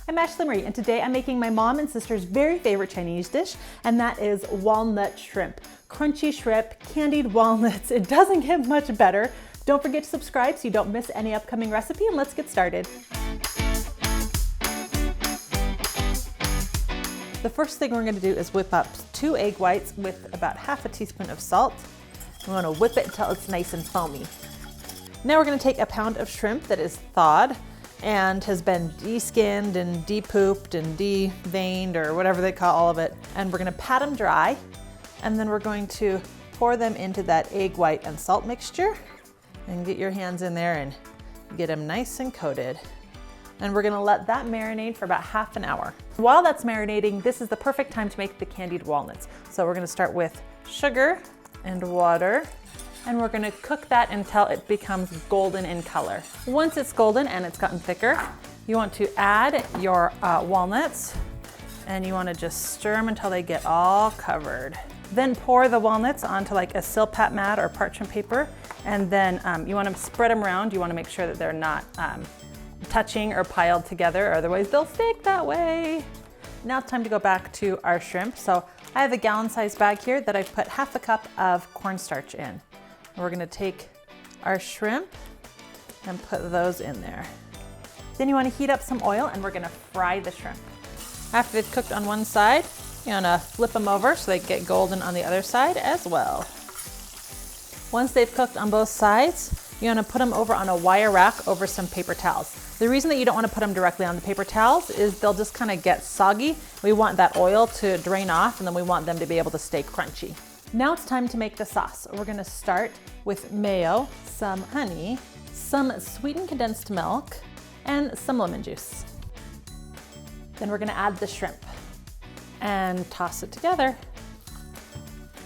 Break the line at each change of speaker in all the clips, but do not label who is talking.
I'm Ashlee, and today I'm making my mom and sister's very favorite Chinese dish, and that is walnut shrimp. Crunchy shrimp, candied walnuts. It doesn't get much better. Don't forget to subscribe so you don't miss any upcoming recipe, and let's get started. The first thing we're going to do is whip up 2 egg whites with about half a teaspoon of salt. We want to whip it until it's nice and foamy. Now we're going to take a pound of shrimp that is thawed and has been de-skinned and de-pooped and de-veined, or whatever they call all of it. And we're going to pat them dry, and then we're going to pour them into that egg white and salt mixture. And get your hands in there and get them nice and coated. And we're gonna let that marinate for about half an hour. While that's marinating, this is the perfect time to make the candied walnuts. So we're gonna start with sugar and water, and we're gonna cook that until it becomes golden in color. Once it's golden and it's gotten thicker, you want to add your walnuts, and you wanna just stir them until they get all covered. Then pour the walnuts onto like a silpat mat or parchment paper, and then you want to spread them around. You want to make sure that they're not touching or piled together, otherwise they'll stick that way. Now it's time to go back to our shrimp. So I have a gallon-sized bag here that I've put half a cup of cornstarch in. And we're going to take our shrimp and put those in there. Then you want to heat up some oil, and we're going to fry the shrimp. After they've cooked on one side, you want to flip them over so they get golden on the other side as well. Once they've cooked on both sides, you want to put them over on a wire rack over some paper towels. The reason that you don't want to put them directly on the paper towels is they'll just kind of get soggy. We want that oil to drain off, and then we want them to be able to stay crunchy. Now it's time to make the sauce. We're going to start with mayo, some honey, some sweetened condensed milk, and some lemon juice. Then we're going to add the shrimp and toss it together.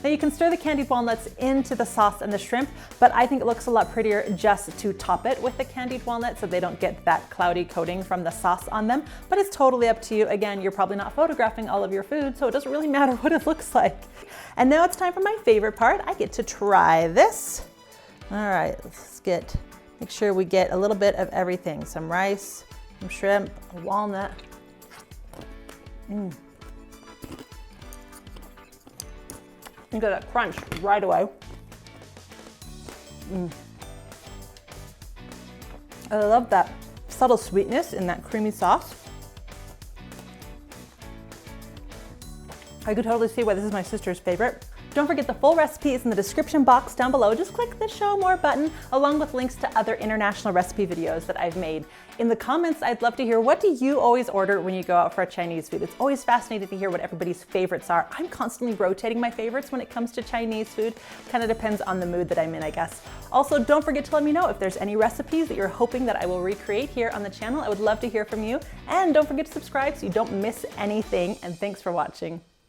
Now you can stir the candied walnuts into the sauce and the shrimp, but I think it looks a lot prettier just to top it with the candied walnut so they don't get that cloudy coating from the sauce on them. But it's totally up to you. Again, you're probably not photographing all of your food, so it doesn't really matter what it looks like. And now it's time for my favorite part. I get to try this. All right, let's make sure we get a little bit of everything. Some rice, some shrimp, a walnut. You get that crunch right away. I love that subtle sweetness in that creamy sauce. I could totally see why this is my sister's favorite. Don't forget, the full recipe is in the description box down below. Just click the show more button, along with links to other international recipe videos that I've made. In the comments, I'd love to hear, what do you always order when you go out for a Chinese food? It's always fascinating to hear what everybody's favorites are. I'm constantly rotating my favorites when it comes to Chinese food. Kind of depends on the mood that I'm in, I guess. Also, don't forget to let me know if there's any recipes that you're hoping that I will recreate here on the channel. I would love to hear from you. And don't forget to subscribe so you don't miss anything. And thanks for watching.